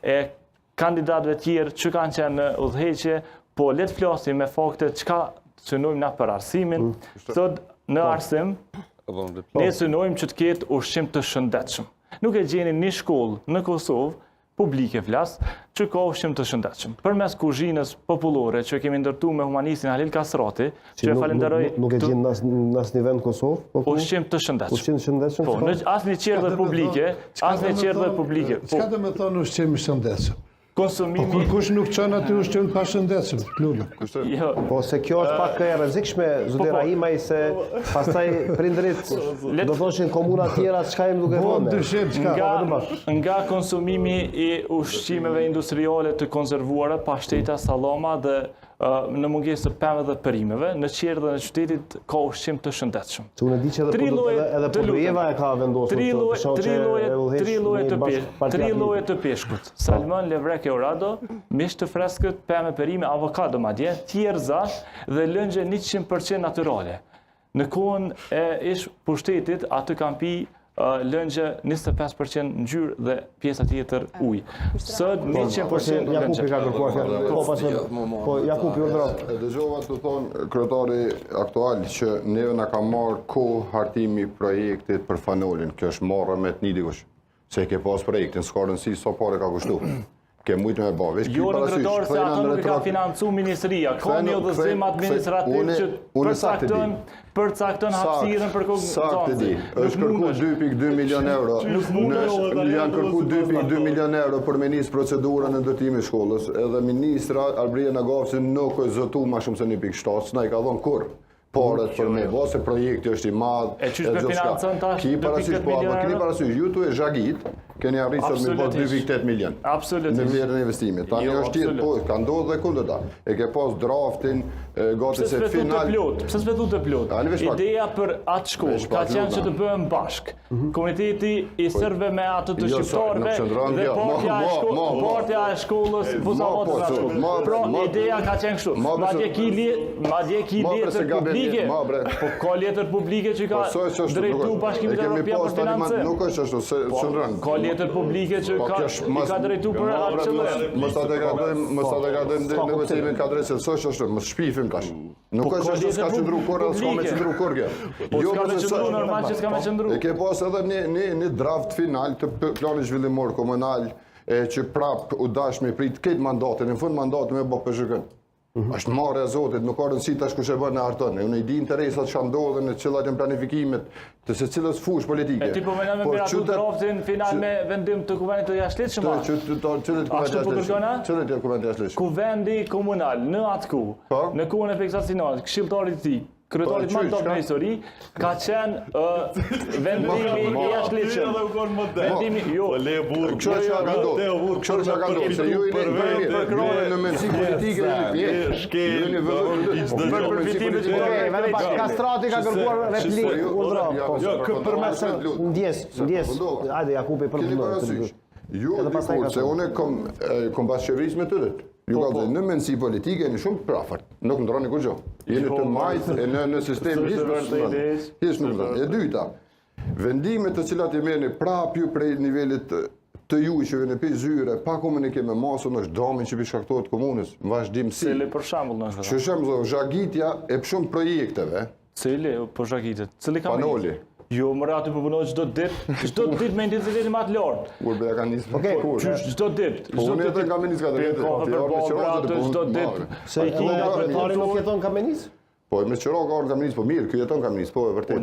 e kandidatëve tjerë që kanë qenë në udhëheqje, po le të flasim me fakte çka synojmë na për arsimin. Thot në arsim ne synojmë që të ketë ushqim të shëndetshëm. Nuk e gjeni një shkollë në Kosovë publike flas, që ka ushqim të shëndetshëm. Përmes kuzhinës popullore që kemi ndërtuar me humanistin Halil Kasrati, që e falenderoj. Nuk e gjen në asnjë vend Kosovë? Ushqim të shëndetshëm. Ushqim të shëndetshëm? Po, në asnjë qerdhë publike, asnjë qerdhë publike. Çka do të thonë ushqim i shëndetshëm? Konsumimi. Kush nuk çon aty ushqim pa shëndetshëm, Lula. Jo. Po se kjo është pak e rrezikshme, zoti Rahimaj, se pastaj prindrit do thoshin komuna tjera çka jemi duke thënë. Nga konsumimi i ushqimeve industriale të konservuara, pashteta, sallama dhe në mungesë të pemëve dhe perimeve, në qerdhën e qytetit ka ushqim të shëndetshëm. Se unë di që edhe Podujeva e ka vendosur tri lloje të peshkut: salmon, levrek e orado, mish të freskët, pemë, perime, avokado madje, tjerza dhe lëngje 100% natyrale. Në kohën e ish pushtetit aty kanë pi lëngje 25% ngjyrë dhe pjesa tjetër ujë. Sot 100% Jakupi ka kërkuar fjalë. Po Jakupi urdhëron. Dëgjova të thonë kryetari aktual që neve na ka marrë kohë hartimi projektit për fanolin. Kjo është marrë me të një dikush. Se ke pas projektin, s'ka rëndësi sa parë ka kushtu. Ke mujtë me ba. Jo në drejtor se ato nuk ka financu ministria. Ka një udhëzim administrativ që përcakton hapësirën për Saktë është kërku 2.2 milion euro. Janë kërku 2.2 milion euro për me nisë procedura në ndërtimi shkollës. Edhe ministra Albria Nagavci nuk është zëtu ma shumë se 1.7, s'na i ka dhonë kur. Parët për me bo, se projekti është i madh. E qysh për financën tash 2.8 milion euro? Keni parasysh, ju tu e zhagit, keni arritës me bot 2.8 milion. Absolutisht. Në vlerën e investimit. Tani është tjetë, po, ka ndodhë dhe kundërta. E ke pas draftin, gati se final... Pse s'vetu të plot? Ideja për atë shkollë, ka qenë që të bëhem bashk. Komuniteti i sërve me atë të shqiptarve dhe partja e shkollës, buzavotës në shkollë. Pra, ideja ka qenë kështu. Madje ki letër publike, po ka letër publike që ka drejtu Bashkimit Evropian për financim. Nuk është ashtu, se qëndrën. Ka letër publike që i ka drejtu për atë qëllim. Mos ta degradojmë në negocimin ka drejtë, se është ashtu, mos shpifim tash. Nuk është ashtu s'ka qëndru kur, s'ka me qëndru kur kjo. Po s'ka me qëndru, normal që s'ka me qëndru. E ke pas edhe një draft final të planit zhvillimor komunal që prap u dash me prit këtë mandatin, në fund mandatin me bë PZK-n. Është marrë e Zotit, nuk ka rëndësi tash kush e bën në harton. Unë i di interesat që ndodhen në cilat janë planifikimet të secilës fushë politike. E ti po mendon me miratu draftin final me vendim të kuvendit të jashtëligjshëm? Cilat janë kuvendit jashtëligjshëm? Kuvendi komunal në atku, në kohën e Fiksasinit, këshilltarit i tij, kryetarit më top në histori, ka qenë vendimi i jashtëligjshëm. Vendimi jo. Kështu që ka ndodhur, se ju në mendsi politike Kastrati ka kërkuar replikë, urdhëron. Ndjes, hajde Jakupi përfundon. Ju dikur se unë kom pas qeverisë me tëret. Ju ka dhe në mendësi politike jeni shumë prafart, nuk ndroni kur gjo. Jeni të majtë e në sistem hiç nuk ndroni. E dyta, vendimet të cilat i merrni prap ju prej nivelit të ju që vjen pe zyre, pa komunikim me masën është dëmi që shkaktohet komunës, në vazhdimsi. Cili për shembull në Për shembull, zhagitja e shumë projekteve. Cili po zhagitet? Cili ka Panoli. Jo, më aty po punoj çdo ditë me intensitetin më të lartë. Urbe ka nisë. Okej, çdo ditë. Unë edhe kam nisë katër çdo ditë. Se kryetari nuk jeton Kamenis? Po me Qirok kam nisë, po mirë, ky jeton Kamenis, po e vërtet.